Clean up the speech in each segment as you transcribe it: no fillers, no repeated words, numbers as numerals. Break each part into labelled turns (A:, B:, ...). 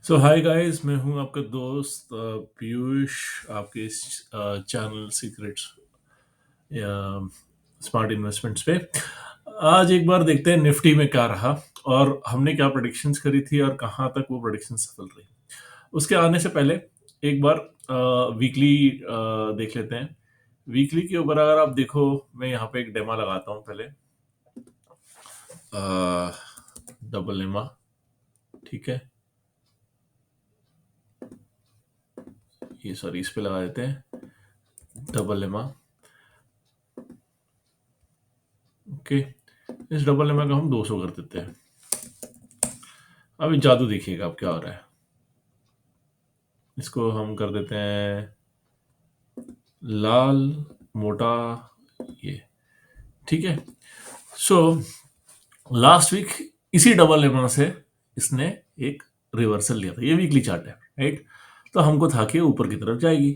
A: सो hi guys, मैं हूं आपका दोस्त पीयूष, आपके इस चैनल सीक्रेट्स या स्मार्ट इन्वेस्टमेंट्स पे। आज एक बार देखते हैं निफ्टी में क्या रहा और हमने क्या प्रेडिक्शंस करी थी और कहाँ तक वो प्रेडिक्शन सफल रही। उसके आने से पहले एक बार वीकली देख लेते हैं। वीकली के ऊपर अगर आप देखो, मैं यहाँ पे एक डेमा लगाता हूँ पहले। डबल एमा, ठीक है, ये सॉरी इस पे लगा देते हैं डबल एमा। ओके, इस डबल एमा का हम 200 कर देते हैं। अभी जादू देखिएगा अब क्या हो रहा है। इसको हम कर देते हैं लाल मोटा, ये ठीक है। सो लास्ट वीक इसी डबल एमा से इसने एक रिवर्सल लिया था। ये वीकली चार्ट है, राइट। तो हमको था कि ऊपर की तरफ जाएगी।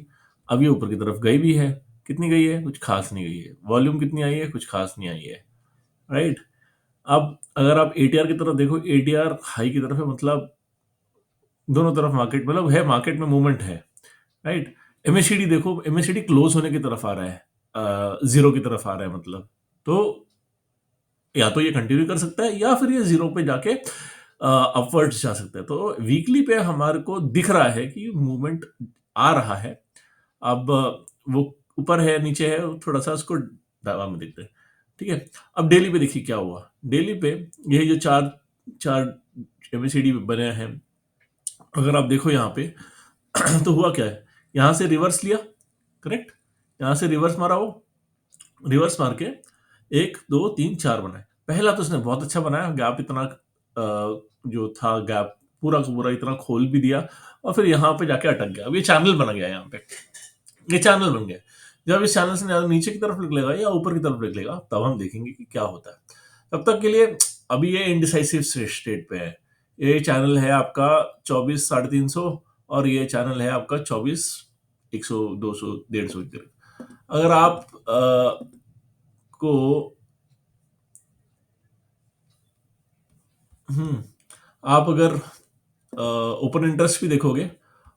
A: अब ये ऊपर की तरफ गई भी है। कितनी गई है? कुछ खास नहीं गई है। वॉल्यूम कितनी आई है? कुछ खास नहीं आई है, राइट। अब अगर आप एटीआर की तरफ देखो, एटीआर हाई की तरफ है, मतलब दोनों तरफ मार्केट, मतलब है मार्केट में मूवमेंट है, राइट। एमएससीडी देखो, एमएससीडी क्लोज होने की तरफ आ रहा है, जीरो की तरफ आ रहा है, मतलब तो या तो ये कंटिन्यू कर सकता है या फिर ये जीरो पे जाके अपवर्ड्स जा सकता है। तो वीकली पे हमारे को दिख रहा है कि मूवमेंट आ रहा है। अब वो ऊपर है नीचे है, थोड़ा सा उसको दावा में देखते हैं, ठीक है। अब डेली पे देखिए क्या हुआ। डेली पे यही जो चार चार एमएससीडी बने हैं, अगर आप देखो यहाँ पे तो हुआ क्या है, यहाँ से रिवर्स लिया, करेक्ट। यहाँ से रिवर्स मारा, वो रिवर्स मार के 1 2 3 4 बनाए। पहला तो उसने बहुत अच्छा बनाया, गैप इतना जो था गैप पूरा का पूरा इतना खोल भी दिया और फिर यहाँ पे जाके अटक गया। अब ये चैनल बन गया, यहाँ पे ये चैनल बन गया। जब इस चैनल से नीचे की तरफ निकलेगा या ऊपर की तरफ निकलेगा, तब हम देखेंगे कि क्या होता है। तब तक के लिए अभी ये इनडिसाइसिव स्टेट पे है। ये चैनल है आपका 24 350 और ये चैनल है आपका 24 100 200 150 की तरफ। अगर आप को आप अगर ओपन इंटरेस्ट भी देखोगे,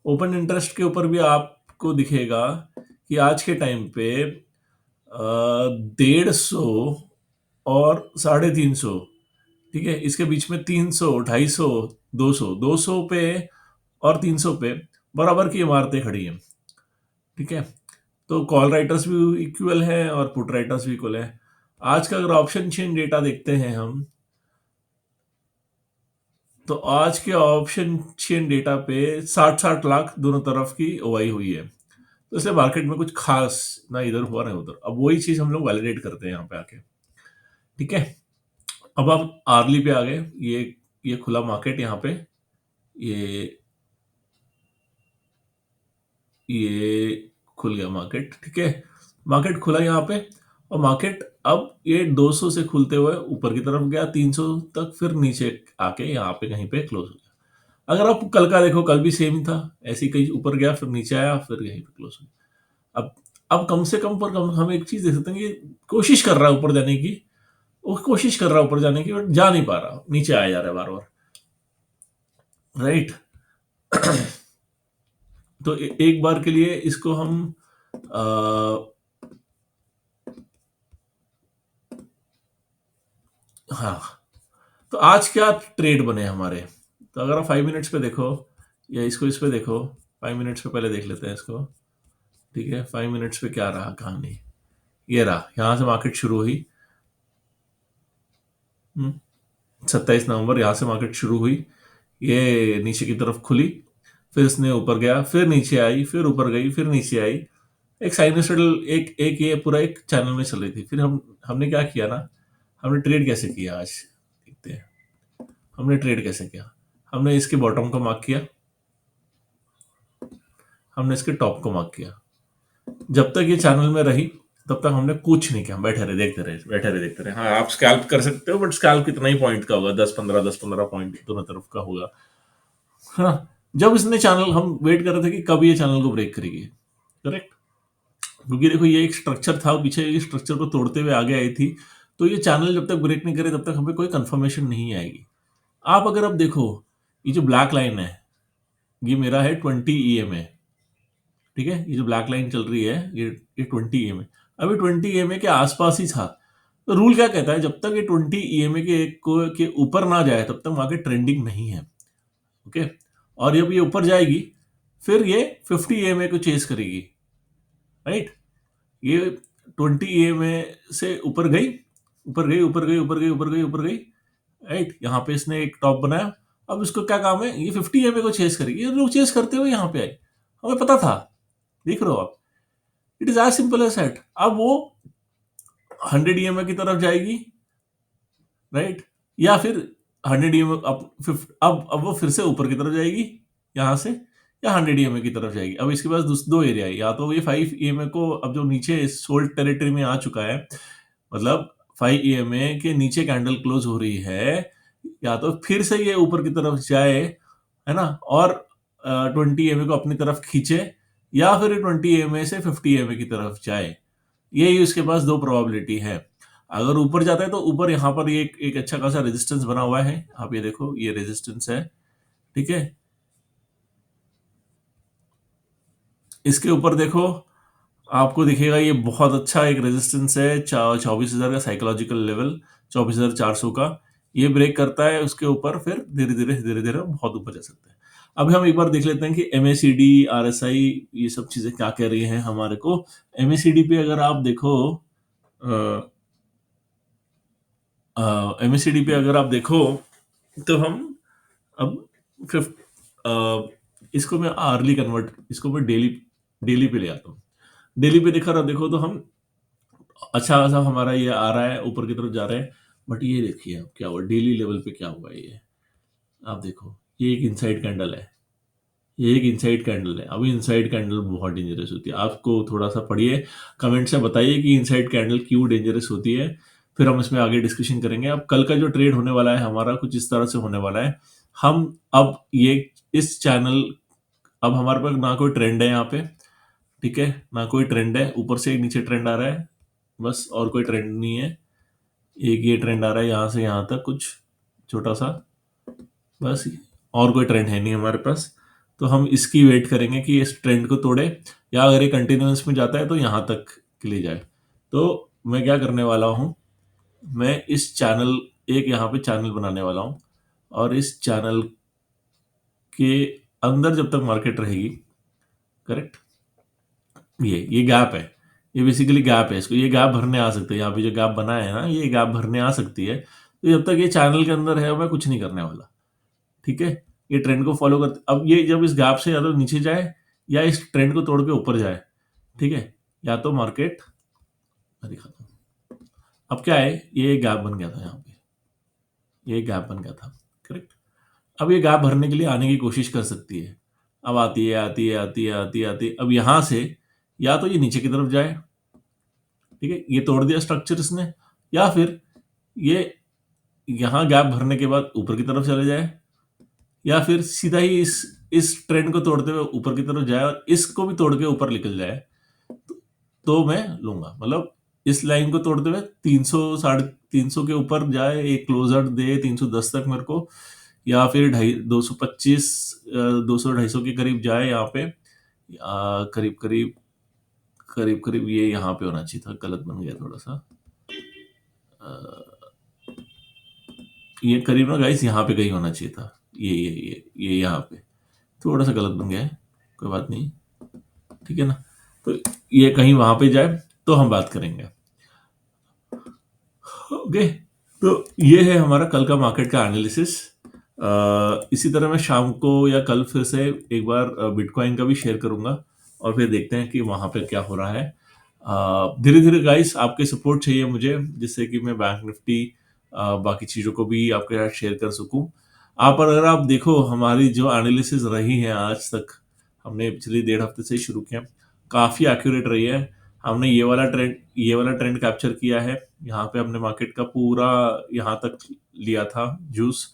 A: ओपन इंटरेस्ट के ऊपर भी आपको दिखेगा कि आज के टाइम पे 150 और 350, ठीक है, इसके बीच में 300 250 200 पे और 300 पे बराबर की इमारतें खड़ी हैं, ठीक है। तो कॉल राइटर्स भी इक्वल है और पुट राइटर्स भी इक्वल है। आज का अगर ऑप्शन चेन डेटा देखते हैं हम, तो आज के ऑप्शन चेन डेटा पे 60 लाख दोनों तरफ की ओआई हुई है। तो इसलिए मार्केट में कुछ खास ना इधर हुआ ना उधर। अब वही चीज हम लोग वैलिडेट करते हैं यहाँ पे आके, ठीक है। अब हम आर्ली पे आ गए। ये खुला मार्केट यहाँ पे, ये ये खुल गया मार्केट, ठीक है। मार्केट खुला यहाँ पे और मार्केट अब ये 200 से खुलते हुए ऊपर की तरफ गया 300 तक, फिर नीचे आके यहाँ पे कहीं पे क्लोज हो गया। अगर आप कल का देखो, कल भी सेम ही था, ऐसे ही कहीं ऊपर गया फिर नीचे आया फिर यहीं पे क्लोज हो गया। अब कम से कम पर कम हम एक चीज देख सकते हैं कि कोशिश कर रहा है ऊपर जाने की, वो कोशिश कर रहा है ऊपर जाने की, बट जा नहीं पा रहा, नीचे आया जा रहा है बार बार, राइट। तो एक बार के लिए इसको हम हाँ, तो आज क्या ट्रेड बने हमारे। तो अगर आप 5 मिनट्स पे देखो या इसको इस पे देखो, 5 मिनट्स पे पहले देख लेते हैं इसको, ठीक है। 5 मिनट्स पे क्या रहा कहानी, ये रहा। यहाँ से मार्केट शुरू हुई, 27 नवंबर, यहाँ से मार्केट शुरू हुई, ये नीचे की तरफ खुली, फिर इसने ऊपर गया, फिर नीचे आई, फिर ऊपर गई, फिर नीचे आई। एक साइनोसॉइडल एक एक ये पूरा एक चैनल में चल रही थी। फिर हमने क्या किया ना, हमने ट्रेड कैसे किया आज देखते हैं। हमने ट्रेड कैसे किया, हमने इसके बॉटम को मार्क किया, हमने इसके टॉप को मार्क किया। जब तक ये चैनल में रही तब तक हमने कुछ नहीं किया, बैठे रहे देखते रहे, बैठे रहे देखते रहे। हाँ, आप स्कैल्प कर सकते हो, बट स्कैल्प कितना ही पॉइंट का होगा, 10 15 पॉइंट दोनों तरफ का होगा। हाँ, जब इसने चैनल, हम वेट कर रहे थे कि कब ये चैनल को ब्रेक करेगी, करेक्ट। क्योंकि देखो ये एक स्ट्रक्चर था, पीछे इस स्ट्रक्चर को तोड़ते हुए आगे आई थी। तो ये चैनल जब तक ब्रेक नहीं करे तब तक हमें कोई कंफर्मेशन नहीं आएगी। आप अगर अब देखो, ये जो ब्लैक लाइन है, ये मेरा है 20 EMA, ठीक है। ये जो ब्लैक लाइन चल रही है ये 20 EMA, अभी 20 EMA के आसपास ही था। तो रूल क्या कहता है, जब तक ये 20 EMA के ऊपर ना जाए तब तक मार्केट ट्रेंडिंग नहीं है, ओके। और जब ये ऊपर जाएगी फिर ये 50 EMA को चेस करेगी, राइट। ये 20 EMA से ऊपर गई, ऊपर गई, ऊपर गई, ऊपर गई, ऊपर गई, ऊपर गई, राइट। यहाँ पे इसने एक टॉप बनाया। अब इसको क्या काम है, ये 50 EMA को चेस करेगी। ये लोग चेस करते हुए यहाँ पे आए, हमें पता था, देख रहे हो आप। It is as simple as that. अब वो 100 EMA की तरफ जाएगी, राइट, या फिर 100 EMA अब वो फिर से ऊपर की तरफ जाएगी यहाँ से, या 100 EMA की तरफ जाएगी। अब इसके पास दो एरिया है, या तो ये 5 EMA को अब जो नीचे सोल्ड टेरिटरी में आ चुका है, मतलब 5 EMA के नीचे कैंडल क्लोज हो रही है, या तो फिर से ये ऊपर की तरफ जाए, है ना, और 20 EMA को अपनी तरफ खींचे, या फिर 20 EMA से 50 EMA की तरफ जाए। यही उसके पास दो प्रोबेबिलिटी है। अगर ऊपर जाता है तो ऊपर यहाँ पर ये एक अच्छा खासा रेजिस्टेंस बना हुआ है, आप ये देखो, ये रेजिस्टेंस है, ठीक है। इसके ऊपर देखो, आपको दिखेगा ये बहुत अच्छा एक रेजिस्टेंस है, 24,000 का साइकोलॉजिकल लेवल, 24,400 का। ये ब्रेक करता है उसके ऊपर, फिर धीरे धीरे धीरे धीरे बहुत ऊपर जा सकता है। अभी हम एक बार देख लेते हैं कि MACD, RSI, ये सब चीजें क्या कह रही हैं हमारे को। MACD पे अगर आप देखो, MACD पे अगर आप देखो, तो हम अब इसको मैं आर्ली कन्वर्ट, इसको मैं डेली डेली पे ले आता हूँ। डेली पे देखा रहा, देखो तो हम अच्छा खासा हमारा ये आ रहा है, ऊपर की तरफ जा रहा है। बट ये देखिए अब क्या हुआ, डेली लेवल पे क्या हुआ ये, आप देखो, ये एक इनसाइड कैंडल है, ये एक इनसाइड कैंडल है। अभी इनसाइड कैंडल बहुत डेंजरस होती है, आपको थोड़ा सा पढ़िए, कमेंट से बताइए कि इनसाइड कैंडल क्यों डेंजरस होती है, फिर हम इसमें आगे डिस्कशन करेंगे। अब कल का जो ट्रेड होने वाला है हमारा कुछ इस तरह से होने वाला है। हम अब ये इस चैनल, अब हमारे पास ना कोई ट्रेंड है यहाँ पे, ठीक है, ना कोई ट्रेंड है, ऊपर से एक नीचे ट्रेंड आ रहा है बस, और कोई ट्रेंड नहीं है। एक ये ट्रेंड आ रहा है यहाँ से यहाँ तक कुछ छोटा सा, बस, और कोई ट्रेंड है नहीं हमारे पास। तो हम इसकी वेट करेंगे कि इस ट्रेंड को तोड़े, या अगर ये कंटिन्यूस में जाता है तो यहाँ तक के लिए जाए। तो मैं क्या करने वाला हूँ, मैं इस चैनल, एक यहाँ पे चैनल बनाने वाला हूँ, और इस चैनल के अंदर जब तक मार्केट रहेगी, करेक्ट, ये गैप है, ये बेसिकली गैप है, इसको ये गैप भरने आ सकते हैं, यहाँ पे जो गैप बना है ना, ये गैप भरने आ सकती है। तो जब तक ये चैनल के अंदर है मैं कुछ नहीं करने वाला, ठीक है। ये ट्रेंड को फॉलो करते, अब ये जब इस गैप से या तो नीचे जाए या इस ट्रेंड को तोड़ के ऊपर जाए, ठीक है, या तो मार्केट, मैं दिखाता हूँ। अब क्या है, ये गैप बन गया था यहाँ पे, ये गैप बन गया था, करेक्ट। अब ये गैप भरने के लिए आने की कोशिश कर सकती है, अब आती है, आती है, आती है, आती है, आती है। अब यहाँ से या तो ये नीचे की तरफ जाए, ठीक है, ये तोड़ दिया स्ट्रक्चर इसने, या फिर ये यहाँ गैप भरने के बाद ऊपर की तरफ चले जाए, या फिर सीधा ही इस ट्रेंड को तोड़ते हुए ऊपर की तरफ जाए और इसको भी तोड़ के ऊपर निकल जाए, तो मैं लूंगा। मतलब इस लाइन को तोड़ते हुए 300, 350 के ऊपर जाए, एक क्लोजर दे 310 तक मेरे को, या फिर 225, 200, 250 के करीब जाए यहाँ पे, करीब करीब करीब करीब ये यहाँ पे होना चाहिए था, गलत बन गया थोड़ा सा, ये करीब ना गाइस यहाँ पे कहीं होना चाहिए था, ये यहाँ पे थोड़ा सा गलत बन गया है, कोई बात नहीं, ठीक है ना। तो ये कहीं वहां पे जाए तो हम बात करेंगे, ओके। तो ये है हमारा कल का मार्केट का एनालिसिस। इसी तरह मैं शाम को या कल फिर से एक बार बिटकॉइन का भी शेयर करूंगा, और फिर देखते हैं कि वहां पे क्या हो रहा है। धीरे धीरे गाइस आपके सपोर्ट चाहिए मुझे, जिससे कि मैं बैंक निफ्टी बाकी चीज़ों को भी आपके साथ शेयर कर सकूं। अगर आप देखो हमारी जो एनालिसिस रही है आज तक, हमने पिछले 1.5 हफ्ते से ही शुरू किया, काफ़ी एक्यूरेट रही है। हमने ये वाला ट्रेंड कैप्चर किया है, यहाँ पे हमने मार्केट का पूरा यहाँ तक लिया था जूस,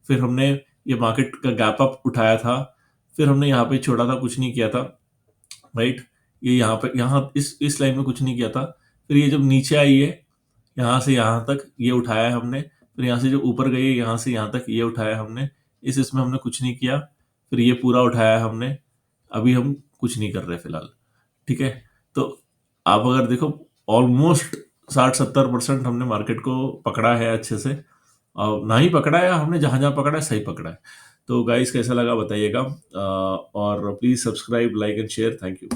A: फिर हमने ये मार्केट का गैप अप उठाया था, फिर हमने यहाँ पे छोड़ा था, कुछ नहीं किया था, राइट। ये यहाँ पे, यहाँ इस लाइन में कुछ नहीं किया था। फिर ये जब नीचे आई है, यहाँ से यहाँ तक ये उठाया है हमने, फिर यहाँ से जो ऊपर गई है यहाँ से यहाँ तक ये उठाया हमने, इसमें हमने कुछ नहीं किया। फिर ये पूरा उठाया हमने, अभी हम कुछ नहीं कर रहे फिलहाल। ठीक है, तो आप अगर देखो ऑलमोस्ट 60-70% हमने मार्केट को पकड़ा है अच्छे से, और ना ही पकड़ा है, हमने जहां जहां पकड़ा है सही पकड़ा है। तो गाइस कैसा लगा बताइएगा, और please subscribe, like and share. Thank you.